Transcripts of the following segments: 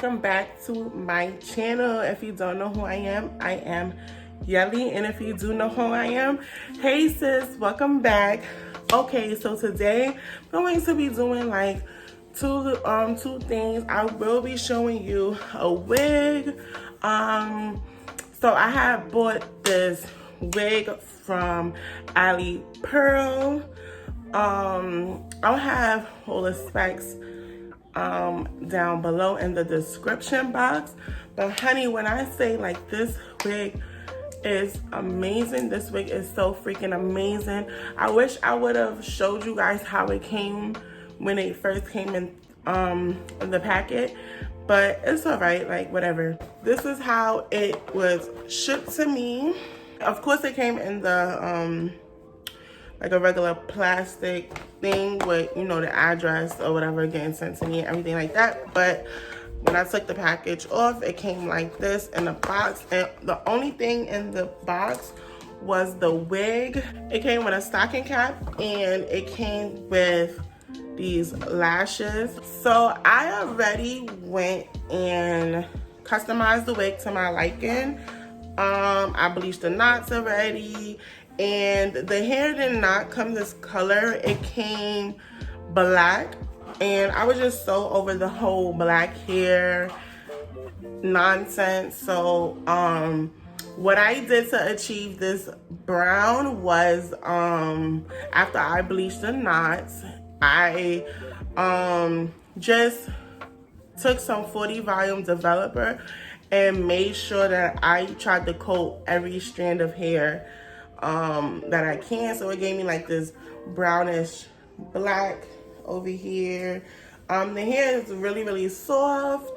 welcome back to my channel. If you don't know who I am Yelly, and if you do know who I am, hey sis, welcome back. Okay, so today I'm going to be doing like two things. I will be showing you a wig. So I have bought this wig from Alipearl. I'll have all the specs down below in the description box. But honey, when I say like this wig is amazing, this wig is so freaking amazing. I wish I would have showed you guys how it came when it first came in the packet, but it's all right, like whatever. This is how it was shipped to me. Of course it came in the like a regular plastic thing with, you know, the address or whatever getting sent to me and everything like that. But when I took the package off, it came like this in a box, and the only thing in the box was the wig. It came with a stocking cap and it came with these lashes. So I already went and customized the wig to my liking. I bleached the knots already, and the hair did not come this color. It came black, and I was just so over the whole black hair nonsense. So what I did to achieve this brown was after I bleached the knots, I just took some 40 volume developer and made sure that I tried to coat every strand of hair that I can. So it gave me like this brownish black over here. The hair is really soft.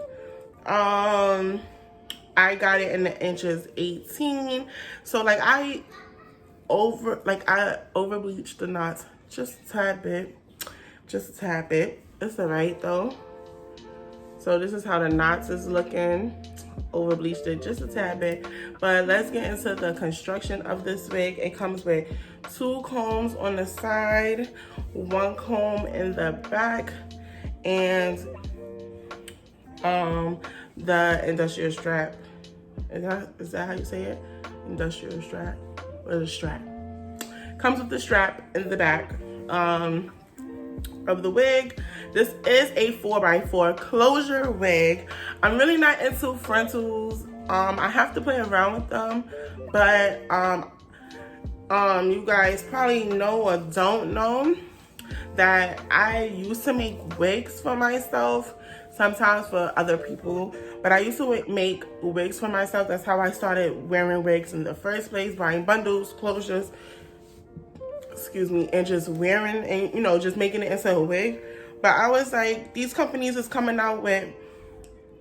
I got it in the inches 18. So like I over bleached the knots just a tad bit. It's all right though. So this is how the knots is looking. Over bleached it just a tad bit. But let's get into the construction of this wig. It comes with 2 combs on the side, 1 comb in the back, and the industrial strap. Is that how you say it? Industrial strap, or the strap. Comes with the strap in the back of the wig. This is a 4x4 closure wig. I'm really not into frontals. I have to play around with them, but you guys probably know or don't know that I used to make wigs for myself, sometimes for other people, but I used to make wigs for myself. That's how I started wearing wigs in the first place, buying bundles, closures, excuse me, and just wearing and, you know, just making it into a wig. But I was like, these companies is coming out with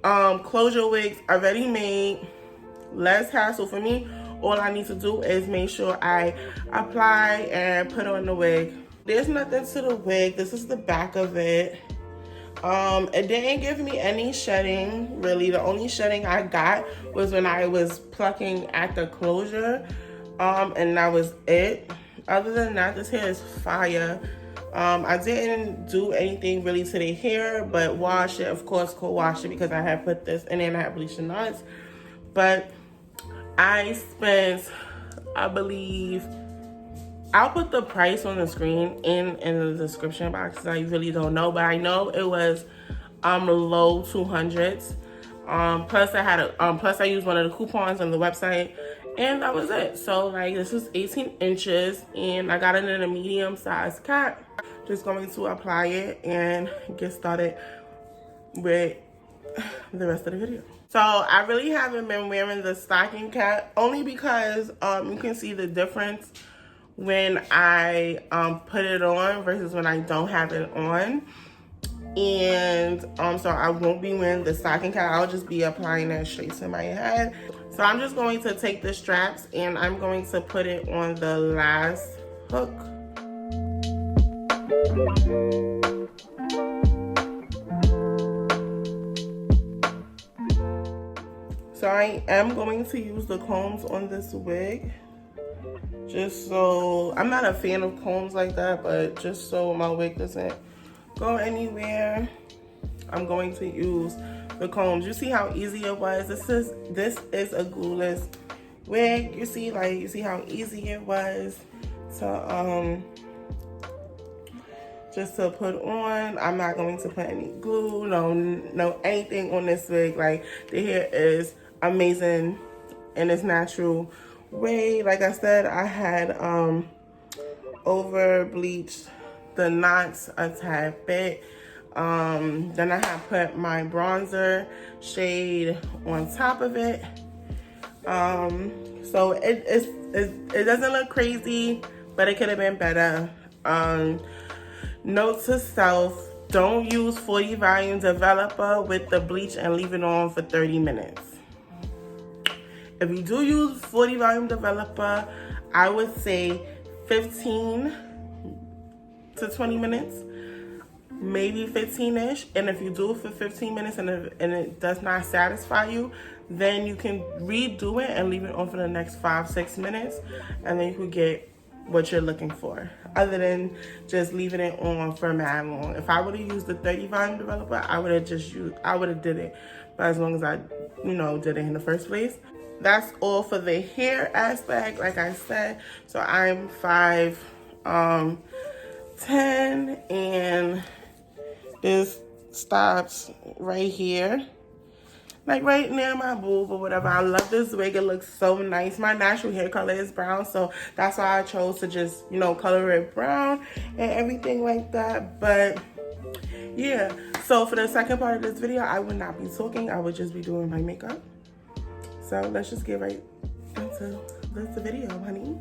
closure wigs already made, less hassle for me. All I need to do is make sure I apply and put on the wig. There's nothing to the wig. This is the back of it. It didn't give me any shedding, really. The only shedding I got was when I was plucking at the closure, and that was it. Other than that, this hair is fire. I didn't do anything really to the hair, but wash it, of course, co-wash it because I had put this and then I had bleached the knots. But I spent, I believe, I'll put the price on the screen in the description box because I really don't know, but I know it was low 200s. Plus I had plus I used one of the coupons on the website, and that was it. So like this is 18 inches and I got it in a medium size cap. Just going to apply it and get started with the rest of the video. So I really haven't been wearing the stocking cap only because you can see the difference when I put it on versus when I don't have it on. And so I won't be wearing the stocking cap. I'll just be applying that straight to my head. So I'm just going to take the straps and I'm going to put it on the last hook. So I am going to use the combs on this wig, just so, I'm not a fan of combs like that, but just so my wig doesn't go anywhere, I'm going to use the combs. You see how easy it was. This is a glueless wig. You see how easy it was to just to put on. I'm not going to put any glue, no anything on this wig. Like, the hair is amazing in its natural way. Like I said, I had over bleached the knots a tad bit. Then I have put my bronzer shade on top of it. So it doesn't look crazy, but it could have been better. Note to self, don't use 40 volume developer with the bleach and leave it on for 30 minutes. If you do use 40 volume developer, I would say 15 to 20 minutes, maybe 15-ish. And if you do it for 15 minutes and it does not satisfy you, then you can redo it and leave it on for the next 5-6 minutes, and then you can get what you're looking for, other than just leaving it on for mad long. If I would have used the 30 volume developer, I would have did it, but as long as I did it in the first place. That's all for the hair aspect, like I said. So I'm 5'10", and this stops right here, like right near my boob or whatever. I love this wig. It looks so nice. My natural hair color is brown, so that's why I chose to just color it brown and everything like that. But yeah, so for the second part of this video, I would not be talking. I would just be doing my makeup. So let's just get right into the video, honey.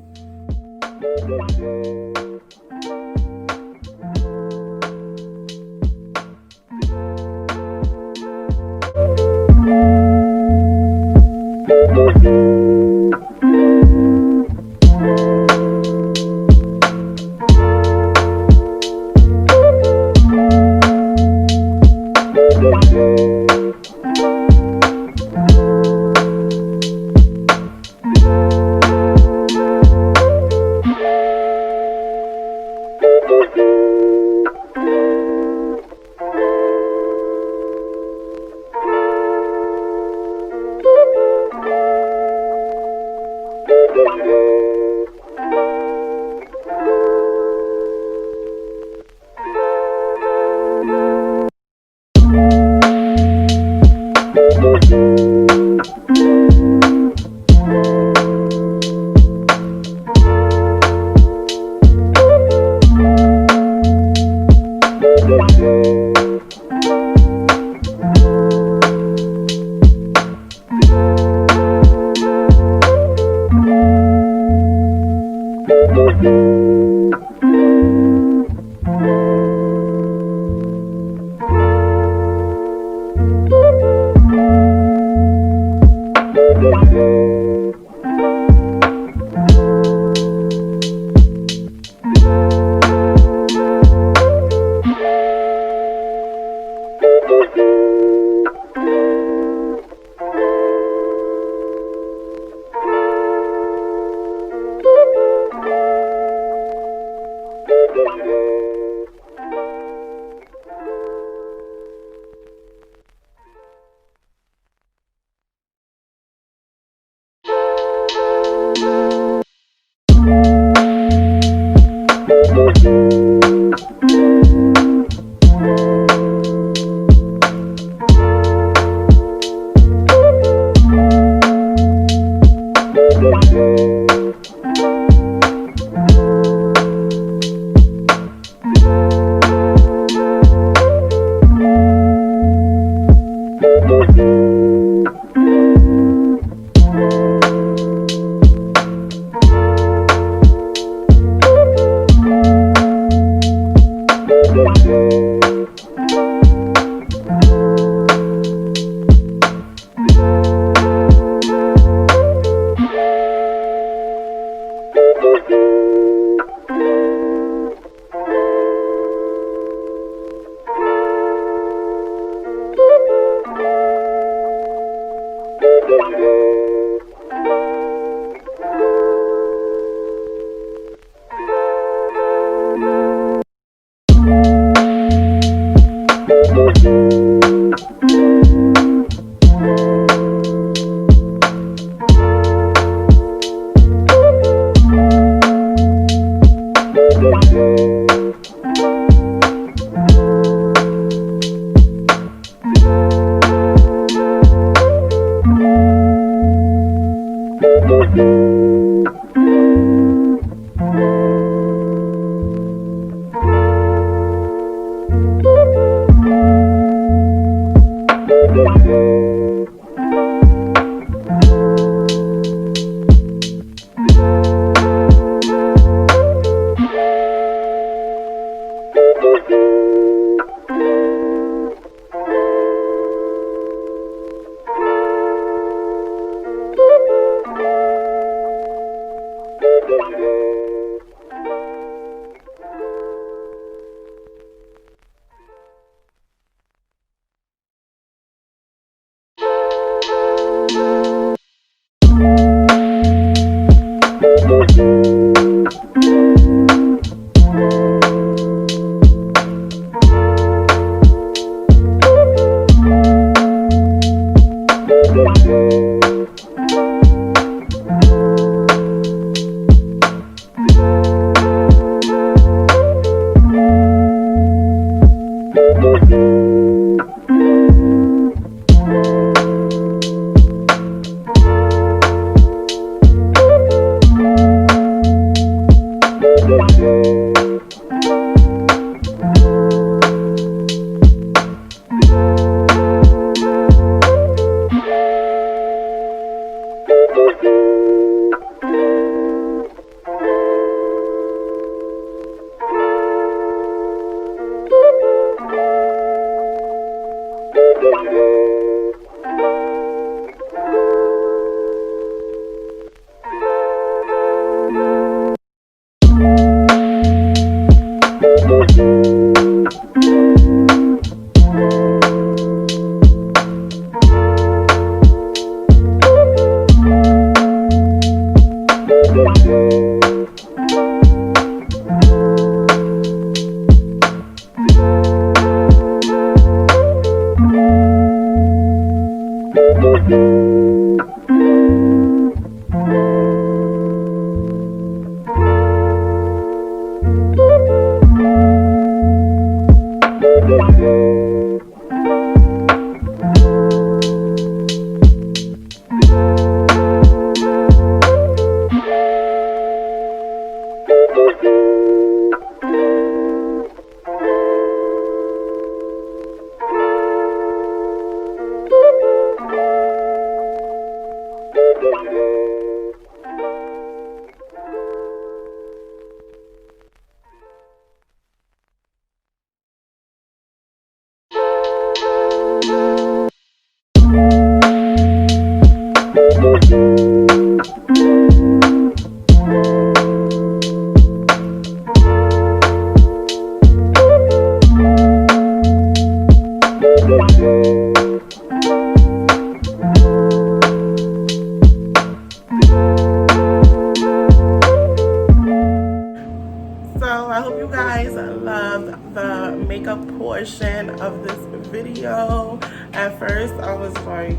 I hope you guys loved the makeup portion of this video. At first I was like,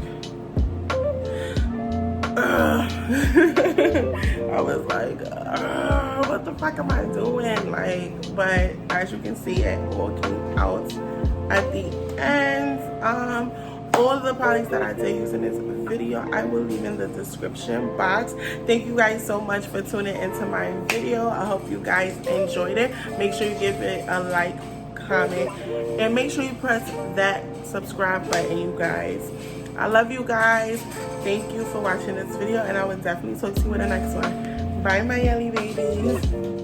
I was like, what the fuck am I doing? Like, but as you can see, it all came out at the end. All of the products that I did use in this video, I will leave in the description box. Thank you guys so much for tuning into my video. I hope you guys enjoyed it. Make sure you give it a like, comment, and make sure you press that subscribe button, you guys. I love you guys. Thank you for watching this video, and I will definitely talk to you in the next one. Bye, my Yelly babies.